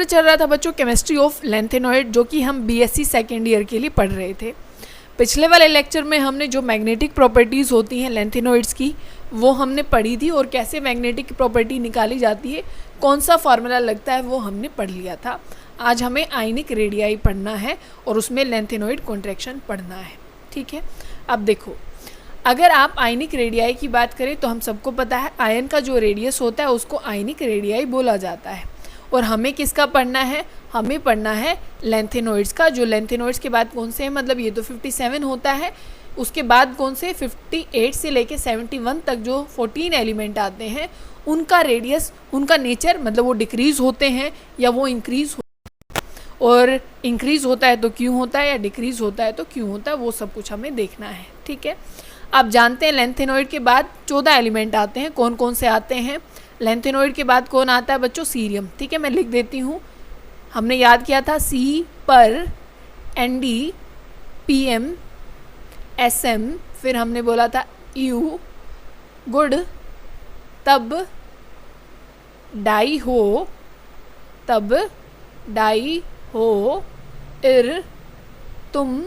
चल रहा था बच्चों केमिस्ट्री ऑफ लेंथेनॉइड, जो कि हम बीएससी सेकेंड ईयर के लिए पढ़ रहे थे। पिछले वाले लेक्चर में हमने जो मैग्नेटिक प्रॉपर्टीज़ होती हैं लेंथेनॉइड्स की वो हमने पढ़ी थी, और कैसे मैग्नेटिक प्रॉपर्टी निकाली जाती है, कौन सा फार्मूला लगता है, वो हमने पढ़ लिया था। आज हमें आयनिक रेडियाई पढ़ना है और उसमें लेंथेनॉइड कॉन्ट्रैक्शन पढ़ना है। ठीक है, अब देखो, अगर आप आयनिक रेडियाई की बात करें तो हम सबको पता है आयन का जो रेडियस होता है उसको आयनिक रेडियाई बोला जाता है। और हमें किसका पढ़ना है, हमें पढ़ना है लेंथेनॉइड्स का। जो लेंथेनॉइड्स के बाद कौन से हैं, मतलब ये तो 57 होता है, उसके बाद कौन से 58 से लेके 71 तक जो 14 एलिमेंट आते हैं उनका रेडियस, उनका नेचर, मतलब वो डिक्रीज़ होते हैं या वो इंक्रीज़, और इंक्रीज़ होता है तो क्यों होता है, या डिक्रीज़ होता है तो क्यों होता है, वो सब कुछ हमें देखना है। ठीक है, आप जानते हैं लेंथेनॉइड के बाद 14 एलिमेंट आते हैं। कौन कौन से आते हैं? लेंथेनॉइड के बाद कौन आता है बच्चों? सीरियम। ठीक है, मैं लिख देती हूँ। हमने याद किया था सी पर, Nd, Pm, Sm, फिर हमने बोला था यू, गुड, तब डाई हो, तब डाई हो, इर, तुम,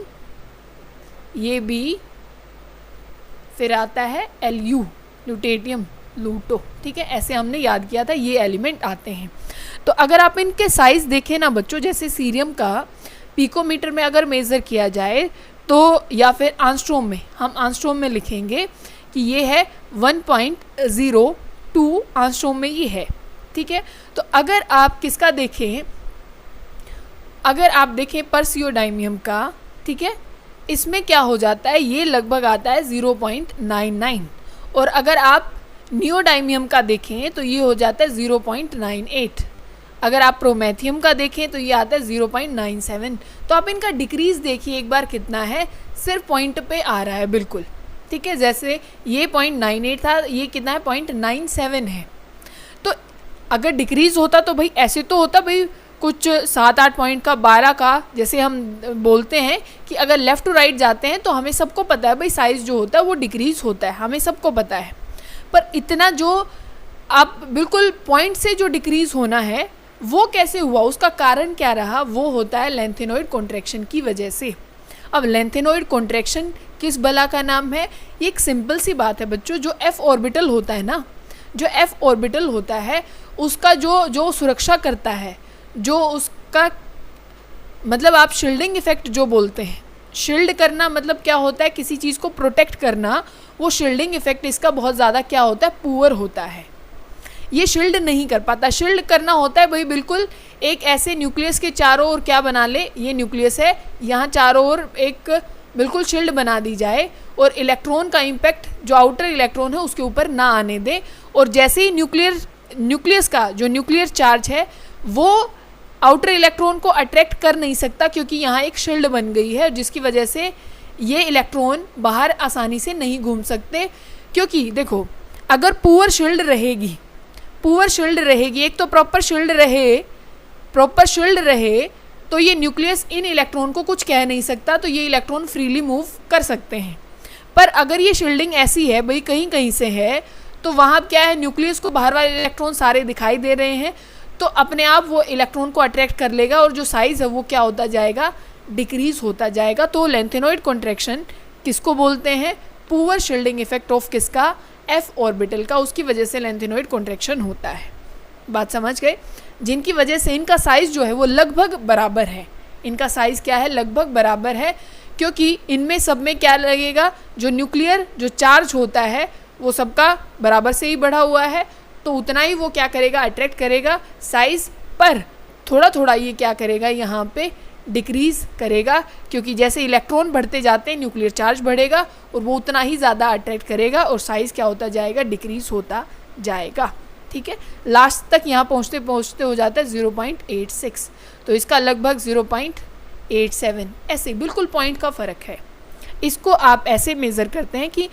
ये भी, फिर आता है Lu, ल्यूटेटियम, लूटो। ठीक है, ऐसे हमने याद किया था, ये एलिमेंट आते हैं। तो अगर आप इनके साइज़ देखें ना बच्चों, जैसे सीरियम का पिकोमीटर में अगर मेज़र किया जाए तो, या फिर आंस्ट्रोम में, हम आंस्ट्रोम में लिखेंगे कि ये है 1.02 आंस्ट्रोम में ये है। ठीक है, तो अगर आप किसका देखें, अगर आप देखें परसियोडाइमियम का, ठीक है, इसमें क्या हो जाता है, ये लगभग आता है 0.99, और अगर आप नियोडाइमियम का देखें तो ये हो जाता है 0.98, अगर आप प्रोमेथियम का देखें तो ये आता है 0.97। तो आप इनका डिक्रीज़ देखिए एक बार कितना है, सिर्फ पॉइंट पे आ रहा है बिल्कुल। ठीक है, जैसे ये 0.98 था, ये कितना है, 0.97 है। तो अगर डिक्रीज़ होता तो भाई ऐसे तो होता भाई कुछ 7-8 पॉइंट का, 12 का, जैसे हम बोलते हैं कि अगर लेफ़्ट टू राइट जाते हैं तो हमें सबको पता है भाई साइज़ जो होता है वो डिक्रीज़ होता है, हमें सबको पता है। पर इतना जो आप बिल्कुल पॉइंट से जो डिक्रीज़ होना है वो कैसे हुआ, उसका कारण क्या रहा, वो होता है लेंथेनॉइड कॉन्ट्रैक्शन की वजह से। अब लेंथेनॉइड कॉन्ट्रैक्शन किस बला का नाम है? ये एक सिंपल सी बात है बच्चों, जो f ऑर्बिटल होता है ना, जो f ऑर्बिटल होता है उसका जो सुरक्षा करता है, जो उसका मतलब आप शील्डिंग इफेक्ट जो बोलते हैं, शील्ड करना मतलब क्या होता है, किसी चीज़ को प्रोटेक्ट करना, वो शील्डिंग इफेक्ट इसका बहुत ज़्यादा क्या होता है, पुअर होता है। ये शील्ड नहीं कर पाता। शील्ड करना होता है भाई बिल्कुल एक ऐसे न्यूक्लियस के चारों ओर क्या बना ले, ये न्यूक्लियस है, यहाँ चारों ओर एक बिल्कुल शील्ड बना दी जाए और इलेक्ट्रॉन का इम्पैक्ट जो आउटर इलेक्ट्रॉन है उसके ऊपर ना आने दे, और जैसे ही न्यूक्लियस का जो न्यूक्लियर चार्ज है वो आउटर इलेक्ट्रॉन को अट्रैक्ट कर नहीं सकता, क्योंकि यहाँ एक शील्ड बन गई है, जिसकी वजह से ये इलेक्ट्रॉन बाहर आसानी से नहीं घूम सकते। क्योंकि देखो, अगर पुअर शील्ड रहेगी, एक तो प्रॉपर शील्ड रहे तो ये न्यूक्लियस इन इलेक्ट्रॉन को कुछ कह नहीं सकता, तो ये इलेक्ट्रॉन फ्रीली मूव कर सकते हैं। पर अगर ये शील्डिंग ऐसी है भाई कहीं कहीं से है, तो वहाँ क्या है, न्यूक्लियस को बाहर वाले इलेक्ट्रॉन सारे दिखाई दे रहे हैं, तो अपने आप वो इलेक्ट्रॉन को अट्रैक्ट कर लेगा, और जो साइज़ है वो क्या होता जाएगा, डिक्रीज़ होता जाएगा। तो लेंथेनॉइड कॉन्ट्रैक्शन किसको बोलते हैं, पुअर शील्डिंग इफेक्ट ऑफ किसका, f ऑर्बिटल का, उसकी वजह से लेंथेनॉइड कॉन्ट्रैक्शन होता है। बात समझ गए? जिनकी वजह से इनका साइज़ जो है वो लगभग बराबर है, इनका साइज़ क्या है, लगभग बराबर है, क्योंकि इनमें सब में क्या लगेगा, जो न्यूक्लियर जो चार्ज होता है वो सबका बराबर से ही बढ़ा हुआ है, तो उतना ही वो क्या करेगा, अट्रैक्ट करेगा साइज़ पर, थोड़ा थोड़ा ये क्या करेगा, यहाँ पे डिक्रीज़ करेगा, क्योंकि जैसे इलेक्ट्रॉन बढ़ते जाते हैं न्यूक्लियर चार्ज बढ़ेगा और वो उतना ही ज़्यादा अट्रैक्ट करेगा, और साइज़ क्या होता जाएगा, डिक्रीज़ होता जाएगा। ठीक है, लास्ट तक यहाँ पहुँचते पहुँचते हो जाता है 0.86, तो इसका लगभग 0.87, ऐसे बिल्कुल पॉइंट का फ़र्क है। इसको आप ऐसे मेज़र करते हैं कि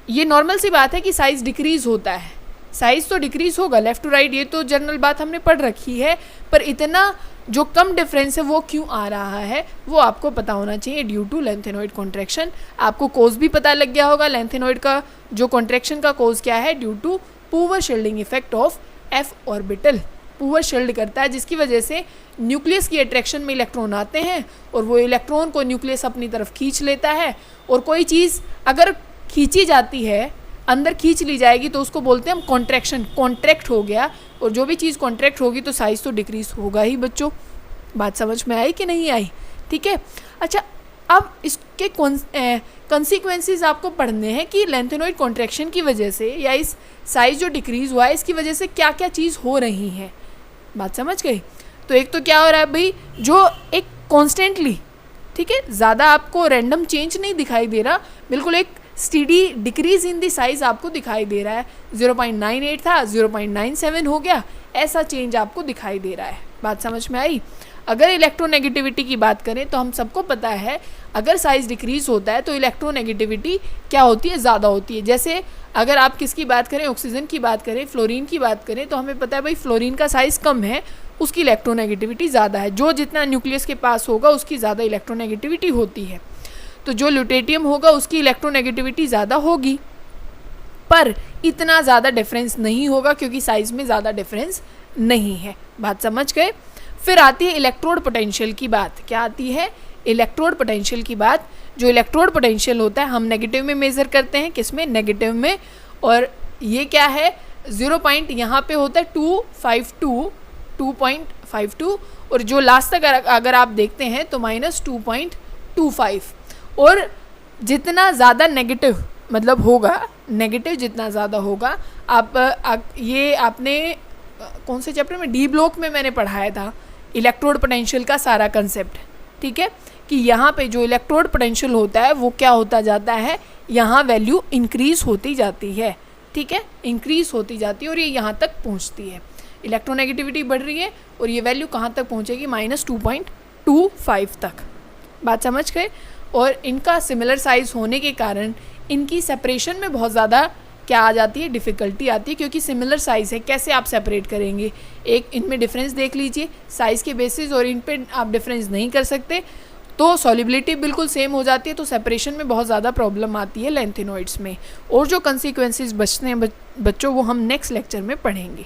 ये नॉर्मल सी बात है कि साइज़ डिक्रीज़ होता है, साइज़ तो डिक्रीज़ होगा लेफ़्ट टू राइट, ये तो जनरल बात हमने पढ़ रखी है, पर इतना जो कम डिफरेंस है वो क्यों आ रहा है वो आपको पता होना चाहिए, ड्यू टू लेंथेनॉइड कॉन्ट्रैक्शन। आपको कोज भी पता लग गया होगा, लेंथेनॉइड का जो कॉन्ट्रैक्शन का कोज क्या है, due to poor shielding effect of f orbital. Poor shield करता है, जिसकी वजह से न्यूक्लियस की अट्रैक्शन में इलेक्ट्रॉन आते हैं और वो इलेक्ट्रॉन को न्यूक्लियस अपनी तरफ खींच लेता है। और कोई चीज़ अगर खींची जाती है, अंदर खींच ली जाएगी, तो उसको बोलते हैं हम कॉन्ट्रैक्शन, कॉन्ट्रैक्ट हो गया। और जो भी चीज़ कॉन्ट्रैक्ट होगी तो साइज़ तो डिक्रीज होगा ही बच्चों। बात समझ में आई कि नहीं आई? ठीक है। अच्छा, अब इसके कंसिक्वेंसेस आपको पढ़ने हैं कि लेंथेनॉइड कॉन्ट्रैक्शन की वजह से या इस साइज़ जो डिक्रीज़ हुआ है इसकी वजह से क्या क्या चीज़ हो रही है। बात समझ गई? तो एक तो क्या हो रहा है भाई, जो एक कॉन्स्टेंटली, ठीक है, ज़्यादा आपको रैंडम चेंज नहीं दिखाई दे रहा, बिल्कुल एक steady decrease in the size आपको दिखाई दे रहा है। 0.98 था 0.97 हो गया, ऐसा चेंज आपको दिखाई दे रहा है। बात समझ में आई? अगर इलेक्ट्रोनेगेटिविटी की बात करें तो हम सबको पता है अगर साइज़ डिक्रीज होता है तो इलेक्ट्रोनेगेटिविटी क्या होती है, ज़्यादा होती है। जैसे अगर आप किसकी बात करें, ऑक्सीजन की बात करें, फ्लोरीन की बात करें, तो हमें पता है भाई फ्लोरीन का साइज़ कम है, उसकी इलेक्ट्रोनेगेटिविटी ज़्यादा है। जो जितना न्यूक्लियस के पास होगा उसकी ज़्यादा इलेक्ट्रोनेगेटिविटी होती है। तो जो ल्यूटेटियम होगा उसकी इलेक्ट्रोनेगेटिविटी ज़्यादा होगी, पर इतना ज़्यादा डिफरेंस नहीं होगा क्योंकि साइज़ में ज़्यादा डिफरेंस नहीं है। बात समझ गए? फिर आती है इलेक्ट्रोड पोटेंशियल की बात। क्या आती है? इलेक्ट्रोड पोटेंशियल की बात। जो इलेक्ट्रोड पोटेंशियल होता है हम नेगेटिव में मेज़र करते हैं, किसमें? नेगेटिव में। और ये क्या है? 0 पॉइंट यहाँ पे होता है 2.52 और जो लास्ट तक अगर आप देखते हैं तो -2.25। और जितना ज़्यादा नेगेटिव मतलब होगा, नेगेटिव जितना ज़्यादा होगा, ये आपने कौन से चैप्टर में, डी ब्लॉक में मैंने पढ़ाया था इलेक्ट्रोड पोटेंशियल का सारा कंसेप्ट। ठीक है, कि यहाँ पे जो इलेक्ट्रोड पोटेंशियल होता है वो क्या होता जाता है, यहाँ वैल्यू इंक्रीज़ होती जाती है। ठीक है, इंक्रीज़ होती जाती है और ये यहाँ तक पहुँचती है। इलेक्ट्रोनेगेटिविटी बढ़ रही है और ये वैल्यू कहाँ तक पहुँचेगी? -2.25 तक। बात समझ गए? और इनका सिमिलर साइज़ होने के कारण इनकी सेपरेशन में बहुत ज़्यादा क्या आ जाती है, डिफ़िकल्टी आती है, क्योंकि सिमिलर साइज़ है, कैसे आप सेपरेट करेंगे? एक इनमें डिफरेंस देख लीजिए साइज़ के बेसिस, और इन पे आप डिफरेंस नहीं कर सकते तो सॉल्युबिलिटी बिल्कुल सेम हो जाती है, तो सेपरेशन में बहुत ज़्यादा प्रॉब्लम आती है लेंथेनॉइड्स में। और जो कंसिक्वेंसेस बचते हैं बच्चों वो हम नेक्स्ट लेक्चर में पढ़ेंगे।